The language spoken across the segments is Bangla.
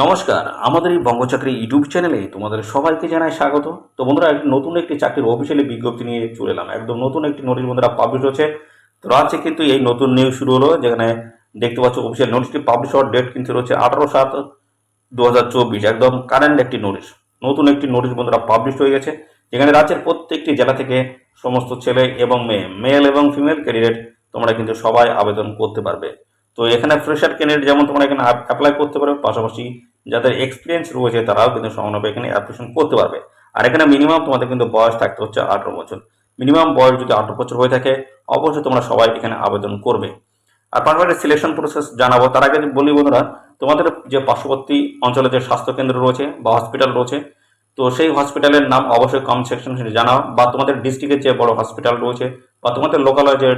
নমস্কার, আমাদের এই বঙ্গচাকরি ইউটিউব চ্যানেলে তোমাদের সবাইকে জানাই স্বাগত। তো বন্ধুরা, নতুন একটি চাকরির অফিসিয়ালি বিজ্ঞপ্তি নিয়ে চলে এলাম। একদম নতুন একটি নোটিশ বন্ধুরা পাবলিশ হচ্ছে। তো আজকে কিন্তু এই নতুন নিউজ শুরু হলো, যেখানে দেখতে পাচ্ছ অফিসিয়াল নোটিশটি পাবলিশ হওয়ার ডেট কিন্তু রয়েছে 18/7/2024। একদম কারেন্ট একটি নোটিশ, নতুন একটি নোটিশ বন্ধুরা পাবলিশ হয়ে গেছে, যেখানে রাজ্যের প্রত্যেকটি জেলা থেকে সমস্ত ছেলে এবং মেয়ে, মেল এবং ফিমেল ক্যান্ডিডেট তোমরা কিন্তু সবাই আবেদন করতে পারবে। তো এখানে ফ্রেশার ক্যান্ডিডেট যেমন তোমরা এখানে অ্যাপ্লাই করতে পারবে, পাশাপাশি যাদের এক্সপিরিয়েন্স রয়েছে তারাও কিন্তু সমানভাবে এখানে অ্যাপ্লিকেশন করতে পারবে। আর এখানে মিনিমাম তোমাদের কিন্তু বয়স থাকতে হচ্ছে 18 বছর। মিনিমাম বয়স যদি 18 বছর হয়ে থাকে, অবশ্যই তোমরা সবাই এখানে আবেদন করবে। আর পাশাপাশি সিলেকশন প্রসেস জানাবো, তার আগে বলি বন্ধুরা, তোমাদের যে পার্শ্ববর্তী অঞ্চলে যে স্বাস্থ্যকেন্দ্র রয়েছে বা হসপিটাল রয়েছে, তো সেই হসপিটালের নাম অবশ্যই কমেন্ট সেকশনে জানাও, বা তোমাদের ডিস্ট্রিক্টের যে বড় হসপিটাল রয়েছে বা তোমাদের লোকাল যে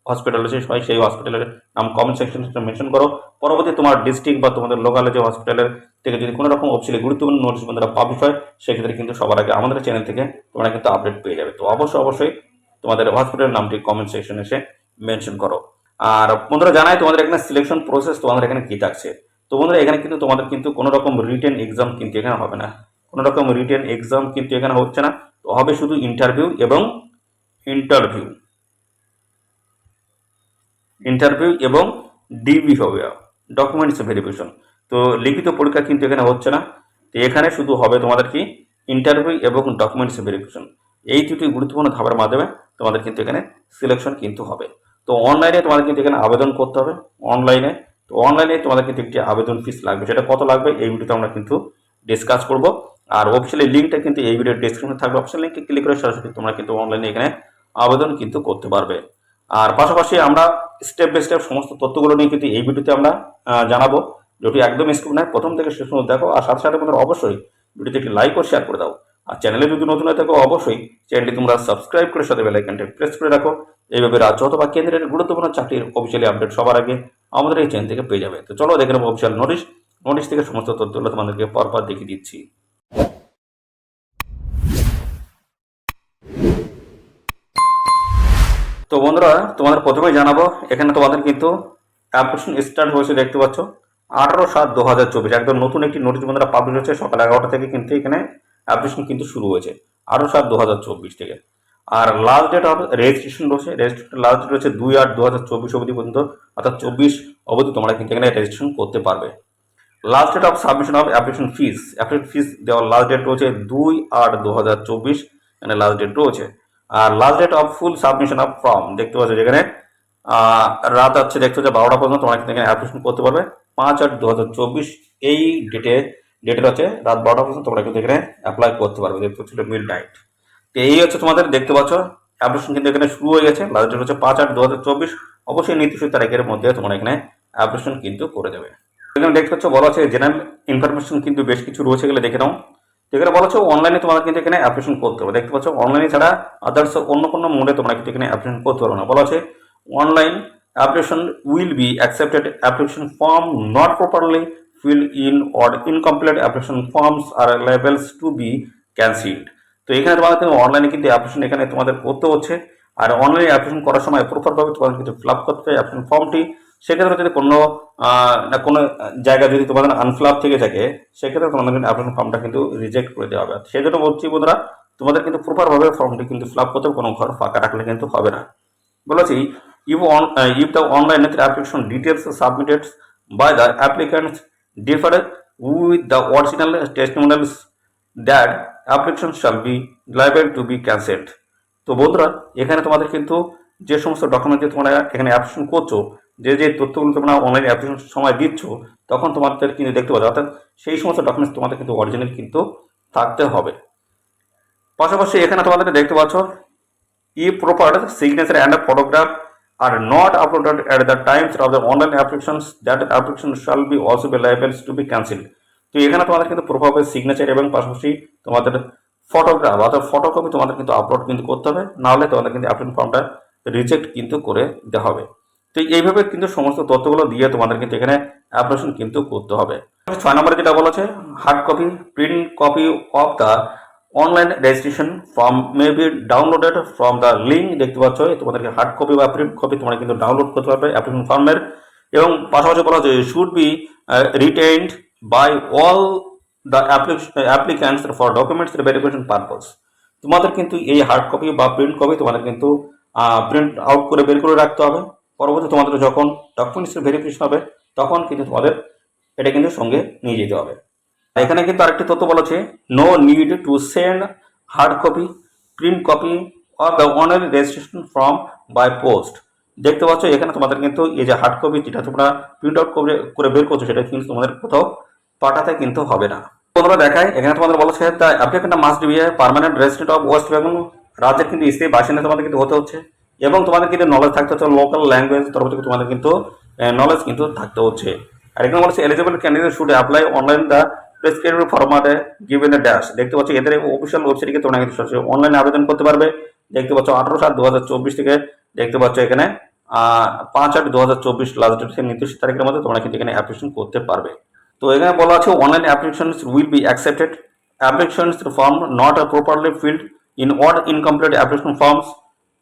হসপিটাল রয়েছে সেই হসপিটালের নাম কমেন্ট সেকশনে মেনশন করো। পরবর্তী তোমার ডিস্ট্রিক্ট বা তোমাদের লোকালে যে হসপিটালের থেকে যদি কোনো রকম অফিসিয়ালি গুরুত্বপূর্ণ নোটিশ বন্ধুরা পাবলিশ হয়, সেক্ষেত্রে কিন্তু সবার আগে আমাদের চ্যানেল থেকে তোমরা কিন্তু আপডেট পেয়ে যাবে। তো অবশ্যই তোমাদের হসপিটালের নামটি কমেন্ট সেকশনে এসে মেনশন করো। আর বন্ধুরা জানাই তোমাদের এখানে সিলেকশন প্রসেস তোমাদের এখানে কি থাকছে। তো বন্ধুরা, এখানে কিন্তু তোমাদের কিন্তু কোনো রকম রিটেন এক্সাম কিন্তু এখানে হবে না, কোনো রকম রিটেন এক্সাম কিন্তু এখানে হচ্ছে না। তো হবে শুধু ইন্টারভিউ এবং ইন্টারভিউ ইন্টারভিউ এবং ডিবি হবে, ডকুমেন্টস ভেরিফিকেশন। তো লিখিত পরীক্ষা কিন্তু এখানে হচ্ছে না। তো এখানে শুধু হবে তোমাদের কি ইন্টারভিউ এবং ডকুমেন্টস ভেরিফিকেশন। এই দুটি গুরুত্বপূর্ণ ধাপের মাধ্যমে তোমাদের কিন্তু এখানে সিলেকশন কিন্তু হবে। তো অনলাইনে তোমাদের কিন্তু এখানে আবেদন করতে হবে অনলাইনে। তো অনলাইনে তোমাদের কিন্তু একটি আবেদন ফিস লাগবে, সেটা কত লাগবে এই ভিডিওতে আমরা কিন্তু ডিসকাস করব। আর অফিসিয়ালি লিঙ্কটা কিন্তু এই ভিডিওর ডিসক্রিপশনে থাকবে, অফিসিয়াল লিঙ্কে ক্লিক করে সরাসরি তোমরা কিন্তু অনলাইনে এখানে আবেদন কিন্তু করতে পারবে। আর পাশাপাশি আমরা স্টেপ বাই স্টেপ সমস্ত তথ্যগুলো নিয়ে কিন্তু এই ভিডিওতে আমরা জানাবো, যেটি একদম স্কিপ নয়, প্রথম থেকে শেষ পর্যন্ত দেখো। আর সাথে সাথে তোমরা অবশ্যই ভিডিওতে একটি লাইক ও শেয়ার করে দাও। আর চ্যানেলে যদি নতুন হয়ে থাকো, অবশ্যই চ্যানেলটি তোমরা সাবস্ক্রাইব করে সাথে বেল আইকনটি প্রেস করে রাখো। এইভাবে রাজ্য অথবা কেন্দ্রের গুরুত্বপূর্ণ চাকরির অফিসিয়ালি আপডেট সবার আগে আমাদের এই চ্যানেল থেকে পেয়ে যাবে। তো চলো দেখে নেবো অফিসিয়াল নোটিশ থেকে সমস্ত তথ্যগুলো তোমাদেরকে পরপর দেখিয়ে দিচ্ছি। তো বন্ধুরা, তোমাদের প্রথমে জানাবো, এখানে তোমাদের কিন্তু অ্যাপ্লিকেশন স্টার্ট হয়েছে, দেখতে পাচ্ছ 18/7/2024। একদম নতুন একটি নোটিশ বন্ধুরা পাবলিশ হচ্ছে, সকাল 11টা থেকে কিন্তু এখানে অ্যাপ্লিকেশন কিন্তু শুরু হয়েছে 18/7/2024 থেকে। আর লাস্ট ডেট অফ রেজিস্ট্রেশন রয়েছে, রেজিস্ট্রেশন লাস্ট ডেট রয়েছে 2/8/2024 অবধি পর্যন্ত, অর্থাৎ 24 অবধি তোমরা কিন্তু এখানে রেজিস্ট্রেশন করতে পারবে। Last date of submission of application fees দেওয়ার লাস্ট ডেট রয়েছে 2/8/2024, এখানে লাস্ট ডেট রয়েছে। আর last date of full submission of form দেখতে পাচ্ছ, যেখানে রাত আছে দেখতে পাচ্ছ 12টা পর্যন্ত তোমরা কিন্তু এখানে অ্যাপ্লিকেশন করতে পারবে। 5/8/2024 এই ডেটের হচ্ছে রাত 12টা পর্যন্ত তোমরা কিন্তু এখানে অ্যাপ্লাই করতে পারবে, দেখতে পাচ্ছ মিড নাইট। তো এই হচ্ছে তোমাদের দেখতে পাচ্ছ অ্যাপ্লিকেশন কিন্তু এখানে শুরু হয়ে গেছে। লাস্ট ডেট হচ্ছে 5/8/2024। অবশ্যই নির্দিষ্ট তারিখের মধ্যে তোমরা এখানে অ্যাপ্লিকেশন কিন্তু করে দেবে। এখানে দেখতে পাচ্ছ বলা আছে জেনারেল ইনফরমেশন কিন্তু বেশ কিছু রয়েছে, এগুলো দেখে নাও। তো এখানে বলা হচ্ছে অনলাইনে তোমাদের কিন্তু এখানে অ্যাপ্লিকেশন করতে হবে, দেখতে পাচ্ছ অনলাইনে ছাড়া আদার্স অন্য কোনো মোডে তোমরা কিন্তু এখানে অ্যাপ্লিকেশন করতে পারো না। বলা আছে online application will be accepted application form not properly filled in or incomplete application forms are liable to be cancelled। তো এখানে তোমাদের অনলাইনে কিন্তু অ্যাপ্লিকেশন এখানে তোমাদের করতে হচ্ছে। আর অনলাইনে অ্যাপ্লিকেশন করার সময় প্রপারভাবে তোমাদের কিন্তু ফিল আপ করতে হবে অ্যাপ্লিকেশন ফর্মটি। সেক্ষেত্রে যদি কোনো না কোনো জায়গায় যদি তোমাদের আনফিল আপ থেকে থাকে, সেক্ষেত্রে তোমাদের কিন্তু অ্যাপ্লিকেশন ফর্মটা কিন্তু রিজেক্ট করে দেওয়া হবে। সেই জন্য বলছি বন্ধুরা, তোমাদের কিন্তু প্রপারভাবে ফর্মটি কিন্তু ফিল আপ করতে হবে, কোনো ঘর ফাঁকা রাখলে কিন্তু হবে না। বলেছি if the online application details submitted by the applicants differ with the original testimonials, that application shall be liable to be cancelled। তো বন্ধুরা, এখানে তোমাদের কিন্তু যে সমস্ত ডকুমেন্ট দিয়ে তোমরা এখানে অ্যাপ্লিকেশন করছো, যে তথ্যগুলো তোমরা অনলাইন অ্যাপ্লিকেশন সময় দিচ্ছ, তখন তোমাদের কিন্তু দেখতে পাচ্ছ, অর্থাৎ সেই সমস্ত ডকুমেন্টস তোমাদের কিন্তু অরিজিনাল কিন্তু থাকতে হবে। পাশাপাশি এখানে তোমাদের দেখতে পাচ্ছ if proper signature and a photograph are not uploaded at the times of the online applications, that application shall be also be liable to be cancelled। তো এখানে তোমাদের কিন্তু প্রপারভাবে সিগনেচার এবং পাশাপাশি তোমাদের ফটোগ্রাফ অর্থাৎ ফটোকপি তোমাদের কিন্তু আপলোড কিন্তু করতে হবে, না হলে তোমাদের কিন্তু অ্যাপ্লিকেশন ফর্মটা রিজেক্ট কিন্তু করে দেওয়া হবে। তো এইভাবে কিন্তু সমস্ত তথ্যগুলো দিয়ে তোমাদের কিন্তু এখানে অ্যাপ্লিকেশন কিন্তু করতে হবে। 6 নম্বরে যেটা বলা আছে, hard copy print copy of the online registration form may be downloaded from the link, দেখতে পাচ্ছ তোমাদেরকে হার্ড কপি বা প্রিন্ট কপি তোমরা কিন্তু ডাউনলোড করতে পারবে অ্যাপ্লিকেশন ফর্মের। এবং পাশাপাশি বলা হচ্ছে should be retained by all the applicants for documents verification purpose. তোমাদের কিন্তু এই হার্ড কপি বা প্রিন্ট কপি তোমাদের কিন্তু প্রিন্ট আউট করে বের করে রাখতে হবে। পরবর্তী তোমাদের যখন ডকুমেন্টস ভেরিফিকেশন হবে তখন কিন্তু তোমাদের এটা কিন্তু সঙ্গে নিয়ে যেতে হবে। এখানে কিন্তু আরেকটি তথ্য বলেছে, no need to send hard copy, print copy or the online registration form by post. দেখতে পাচ্ছ এখানে তোমাদের কিন্তু এই যে হার্ড কপি যেটা তোমরা প্রিন্ট আউট করে বের করছো সেটা কিন্তু তোমাদের কোথাও পাঠাতে কিন্তু হবে না। তোমরা দেখায় এখানে তোমাদের বলেছে the applicant must B a permanent resident of West Bengal, রাজ্যের কিন্তু স্থায়ী বাসিন্দা তোমাদের কিন্তু হতে হচ্ছে, এবং তোমাদের কিন্তু নলেজ থাকতে হচ্ছে লোকাল ল্যাঙ্গুয়েজ তরফ থেকে তোমাদের কিন্তু নলেজ কিন্তু থাকতে হচ্ছে। আর এখানে বলছে eligible candidate should apply online the prescribed ফরম্যাটে গিভেন দ্য ড্যাশ। দেখতে পাচ্ছ এদের অফিসিয়াল ওয়েবসাইটে তোমরা কিন্তু সরাসরি অনলাইনে আবেদন করতে পারবে। দেখতে পাচ্ছ 18/7/2024 থেকে দেখতে পাচ্ছ এখানে 5/8/2024 লাস্ট ডেট নির্দিষ্ট তারিখের মধ্যে তোমরা কিন্তু এখানে অ্যাপ্লিকেশন করতে পারবে। তো এখানে বলা আছে online applications will be accepted, applications form not are properly filled in or incomplete application forms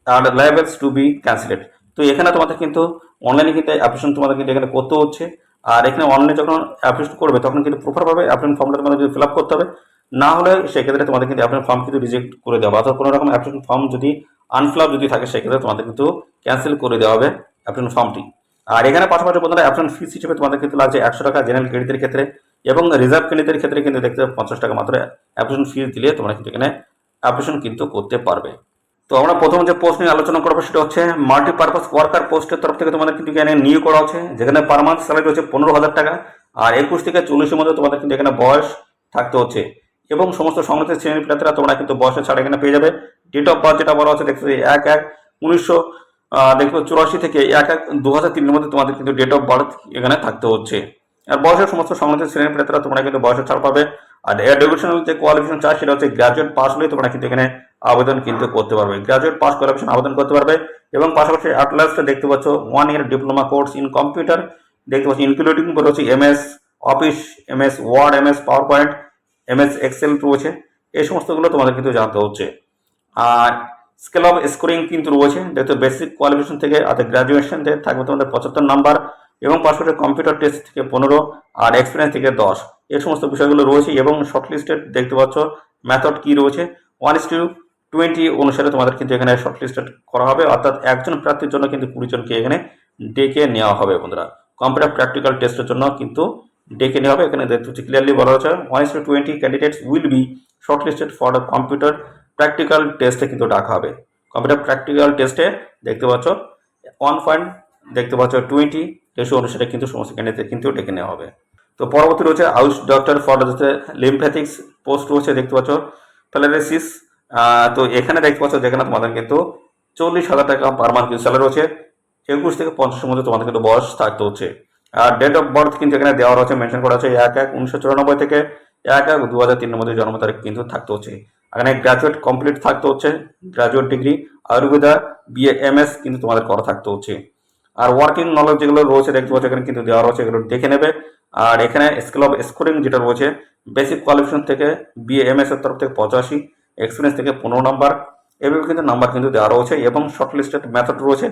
are liable to be cancelled. তো এখানে তোমাদের কিন্তু অনলাইনে কিন্তু অ্যাপ্লিকেশন তোমাদের কিন্তু এখানে করতে হচ্ছে। আর এখানে অনলাইনে যখন অ্যাপ্লিকেশন করবে তখন কিন্তু প্রপারভাবে অ্যাপ্লিকেশন ফর্মটা তোমাদের কিন্তু ফিল আপ করতে হবে, না হলে সেক্ষেত্রে তোমাদের কিন্তু অ্যাপ্লিকেশন ফর্ম কিন্তু রিজেক্ট করে দেওয়া, অর্থাৎ কোনো রকম অ্যাপ্লিকেশন ফর্ম যদি আনফিল আপ যদি থাকে সেক্ষেত্রে তোমাদের কিন্তু ক্যান্সেল করে দেওয়া হবে অ্যাপ্লিকেশন ফর্মটি। আর এখানে পাশাপাশি বন্ধুরা অ্যাপ্লিকেশন ফিস হিসেবে তোমাদের কিন্তু লাগছে 100 টাকা জেনারেল ক্যান্ডিডেটের ক্ষেত্রে, এবং রিজার্ভ ক্যান্ডিডেটের ক্ষেত্রে কিন্তু দেখতে 50 টাকা মাত্র অ্যাপ্লিকেশন ফিস দিলে তোমরা কিন্তু এখানে অ্যাপ্লিকেশন কিন্তু করতে পারবে। তো আমরা প্রথম যে পোস্ট নিয়ে আলোচনা করবো সেটা হচ্ছে মাল্টিপারপাস ওয়ার্কার পোস্টের তরফ থেকে তোমাদের কিন্তু এখানে নিয়োগ করা হচ্ছে, যেখানে পার মান্থ স্যালারি হচ্ছে 15,000 টাকা। আর 21 থেকে 40-এর মধ্যে তোমাদের কিন্তু এখানে বয়স থাকতে হচ্ছে, এবং সমস্ত সংরক্ষিত শ্রেণীর প্রার্থীরা তোমরা কিন্তু বয়সের ছাড় এখানে পেয়ে যাবে। ডেট অফ বার্থ যেটা বলা হচ্ছে দেখতে 1/1/1984 থেকে 1/1/2003 মধ্যে তোমাদের কিন্তু ডেট অফ বার্থ এখানে থাকতে হচ্ছে। আর বয়সের সমস্ত সংরক্ষিত শ্রেণীর প্রার্থীরা তোমরা কিন্তু বয়সের ছাড় পাবে। আর এডুকেশনাল যে কোয়ালিফিকেশন চার্জ সেটা হচ্ছে গ্রাজুয়েট পাস হলেই তোমরা কিন্তু এখানে আবেদন কিন্তু করতে পারবে, গ্রাজুয়েট পাস কোয়ালিফিকেশন আবেদন করতে পারবে। এবং পাশাপাশি অ্যাট লাস্টে দেখতে পাচ্ছ 1 year diploma course in computer দেখতে পাচ্ছি, ইনক্লুডিং বলে হচ্ছে MS Office, MS Word, MS PowerPoint, MS Excel রয়েছে, এই সমস্তগুলো তোমাদের কিন্তু জানতে হচ্ছে। আর স্কেল অফ স্কোরিং কিন্তু রয়েছে, দেখতে বেসিক কোয়ালিফিকেশন থেকে গ্রাজুয়েশন থেকে থাকবে তোমাদের 75 নাম্বার, এবং পাশাপাশি কম্পিউটার টেস্ট থেকে 15 আর এক্সপিরিয়েন্স থেকে 10, এই সমস্ত বিষয়গুলো রয়েছে। এবং শর্ট লিস্টেড দেখতে পাচ্ছ মেথড কি রয়েছে 1:20 অনুসারে তোমাদের কিন্তু এখানে শর্ট লিস্টেড করা হবে, অর্থাৎ একজন প্রার্থীর জন্য কিন্তু 20 জনকে এখানে ডেকে নেওয়া হবে বন্ধুরা। কম্পিউটার প্র্যাকটিক্যাল টেস্টের জন্য কিন্তু ডেকে নেওয়া হবে। এখানে দেখতে হচ্ছে ক্লিয়ারলি বলা হচ্ছে 1:20 candidates will be short listed for the computer practical টেস্টে কিন্তু ডাকা হবে। কম্পিউটার প্র্যাকটিক্যাল টেস্টে দেখতে পাচ্ছ 1:20 রেশিও অনুসারে কিন্তু সমস্ত ক্যান্ডিডেট কিন্তু ডেকে নেওয়া হবে। তো পরবর্তী রয়েছে হাউস ডক্টর ফর লিমফ্যাটিক্স পোস্ট রয়েছে দেখতে পাচ্ছ প্যারালাইসিস। তো এখানে দেখতে পাচ্ছ যেখানে তোমাদের কিন্তু 40,000 টাকা পার মান্থ কিন্তু স্যালারি রয়েছে, 21 থেকে 50-এর মধ্যে তোমাদের কিন্তু বয়স থাকতে হচ্ছে। আর ডেট অফ বার্থ কিন্তু এখানে দেওয়া রয়েছে, মেনশন করা আছে 1/1/1994 থেকে 1/1/2003 মধ্যে জন্ম তারিখ কিন্তু থাকতে হচ্ছে। এখানে গ্রাজুয়েট কমপ্লিট থাকতে হচ্ছে, graduate degree Ayurveda BA MS কিন্তু তোমাদের করা থাকতে হচ্ছে। আর ওয়ার্কিং নলেজ যেগুলো রয়েছে দেখতে পাচ্ছ এখানে কিন্তু দেওয়া রয়েছে, এগুলো দেখে নেবে। আর এখানে স্কেল অফ স্কোরিং যেটা রয়েছে বেসিক কোয়ালিফিকেশন থেকে বিএ এমএস এর তরফ থেকে 85, এক্সপিরিয়েন্স থেকে 15 নাম্বার, এভাবে কিন্তু নাম্বার কিন্তু দেওয়া রয়েছে। এবং শর্ট লিস্টেড মেথড রয়েছে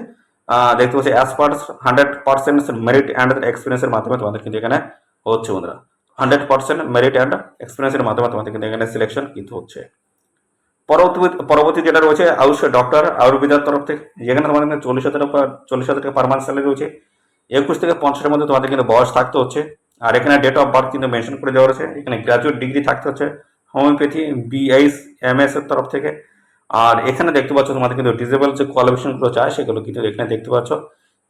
দেখতে পাচ্ছি অ্যাজ পার 100% মেরিট অ্যান্ড এক্সপিরিয়েন্সের মাধ্যমে তোমাদের কিন্তু এখানে হচ্ছে বন্ধুরা, 100% মেরিট অ্যান্ড এক্সপিরিয়েন্সের মাধ্যমে তোমাদের কিন্তু এখানে সিলেকশন কিন্তু হচ্ছে। পরবর্তী যেটা রয়েছে আয়ুষ ডক্টর আয়ুর্বেদার তরফ থেকে, যেখানে তোমাদের 40,000 টাকা পার মান্থ স্যালারি রয়েছে, 21 থেকে 50-এর মধ্যে তোমাদের কিন্তু বয়স থাকতে হচ্ছে। আর এখানে ডেট অফ বার্থ কিন্তু মেনশন করে দেওয়া রয়েছে, এখানে গ্রাজুয়েট ডিগ্রি থাকতে হচ্ছে হোমিওপ্যাথি বিএইচ এমএস এর তরফ থেকে। আর এখানে দেখতে পাচ্ছ তোমাদের কিন্তু ডিজেবল যে কোয়ালিফিকেশনগুলো চায় সেগুলো কিন্তু এখানে দেখতে পাচ্ছ,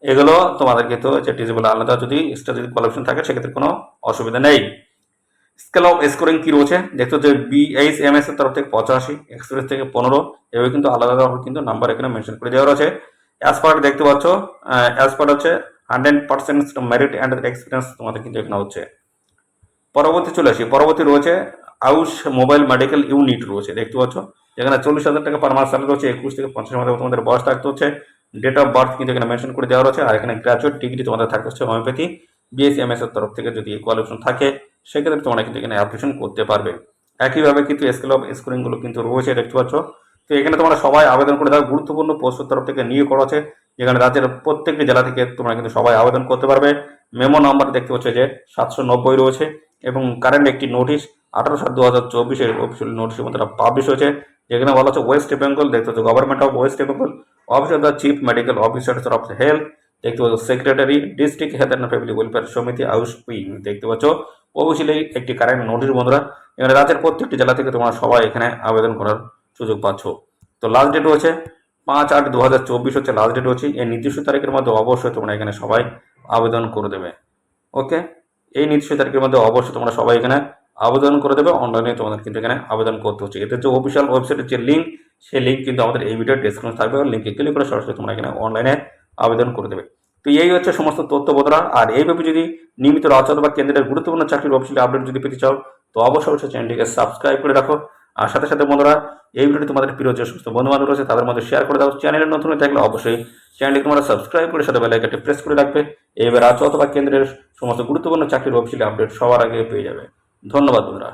এগুলো তোমাদের কিন্তু যে ডিজেবল আলাদা যদি এক্সট্রা যদি কোয়ালিফিকেশন থাকে সেক্ষেত্রে কোনো অসুবিধা নেই। স্কেল অফ স্কোরিং কি রয়েছে দেখতে হচ্ছে বিএইচ এমএস এর তরফ থেকে 85, এক্সপিরিয়েন্স থেকে 15, এভাবে কিন্তু আলাদা আলাদা কিন্তু নাম্বার এখানে মেনশন করে দেওয়া রয়েছে। অ্যাজ পার দেখতে পাচ্ছ অ্যাজ পার হচ্ছে 100% মেরিট অ্যান্ড এক্সপিরিয়েন্স তোমাদের কিন্তু এখানে হচ্ছে। পরবর্তী চলে আসি, পরবর্তী রয়েছে আয়ুষ মোবাইল মেডিকেল ইউনিট রয়েছে দেখতে পাচ্ছ, যেখানে 40,000 টাকা পার মান্থ স্যালারি রয়েছে, 21 থেকে 50-এর মধ্যে তোমাদের বয়স থাকতে হচ্ছে। ডেট অফ বার্থ কিন্তু এখানে মেনশন করে দেওয়া রয়েছে। আর এখানে গ্রাজুয়েট ডিগ্রি তোমাদের থাকতে হচ্ছে হোমিওপ্যাথি বিএসসি এমএস এর তরফ থেকে যদি কোয়ালিফিকেশন থাকে সেক্ষেত্রে তোমরা কিন্তু এখানে অ্যাপ্লিকেশন করতে পারবে। একইভাবে কিন্তু স্কেল অফ স্কোরিংগুলো কিন্তু রয়েছে দেখতে পাচ্ছ। তো এখানে তোমরা সবাই আবেদন করে দাও, গুরুত্বপূর্ণ পোস্টের তরফ থেকে নিয়োগ করা আছে, যেখানে রাজ্যের প্রত্যেকটি জেলা থেকে তোমরা কিন্তু সবাই আবেদন করতে পারবে। মেমো নাম্বার দেখতে পাচ্ছ যে 790 রয়েছে, এবং কারেন্ট একটি নোটিশ 18/7/2024 অফিসিয়াল নোটিশের মধ্যে পাবলিশ হয়েছে, যেখানে বলা হচ্ছে ওয়েস্ট বেঙ্গল দেখতে হচ্ছে government of West Bengal, office of the chief medical officer of health দেখতে পাচ্ছ, secretary district health and family welfare সমিতি আউস উইং দেখতে পাচ্ছ অফিসিয়ালি একটি কারেন্ট নোটিশ বন্ধুরা। এখানে রাজ্যের প্রত্যেকটি জেলা থেকে তোমরা সবাই এখানে আবেদন করার সুযোগ পাচ্ছ। তো লাস্ট ডেট হচ্ছে 5/8/2024 হচ্ছে লাস্ট ডেট হচ্ছে। এই নির্দিষ্ট তারিখের মধ্যে অবশ্যই তোমরা এখানে সবাই আবেদন করে দেবে। ওকে, এই নির্দিষ্ট তারিখের মধ্যে অবশ্যই তোমরা সবাই এখানে আবেদন করে দেবে। অনলাইনে তোমাদের কিন্তু এখানে আবেদন করতে হচ্ছে। এদের যে অফিসিয়াল ওয়েবসাইটের যে লিঙ্ক, সেই লিঙ্ক কিন্তু আমাদের এই ভিডিওর ডেসক্রিপশন থাকবে, লিঙ্কে ক্লিক করে সরাসরি তোমরা এখানে অনলাইনে আবেদন করে দেবে। তো এই হচ্ছে সমস্ত তথ্য বন্ধুরা। আর এইভাবে যদি নিয়মিত রাজ্য বা কেন্দ্রের গুরুত্বপূর্ণ চাকরির অফিসিয়াল আপডেট যদি পেতে চাও, তো অবশ্যই চ্যানেলটিকে সাবস্ক্রাইব করে রাখো। আর সাথে সাথে বন্ধুরা, এই ভিডিওটি তোমাদের প্রিয় যে সমস্ত বন্ধু বান্ধব রয়েছে তাদের মধ্যে শেয়ার করে দাও। চ্যানেলের নতুন হয়ে থাকলে অবশ্যই চ্যানেলটি তোমরা সাবস্ক্রাইব করে সাথে বেল আইকনটি প্রেস করে রাখবে। এইবার রাজ্য অথবা কেন্দ্রের সমস্ত গুরুত্বপূর্ণ চাকরির অফিসিয়াল আপডেট সবার আগে পেয়ে যাবে। ধন্যবাদ বন্ধুরা।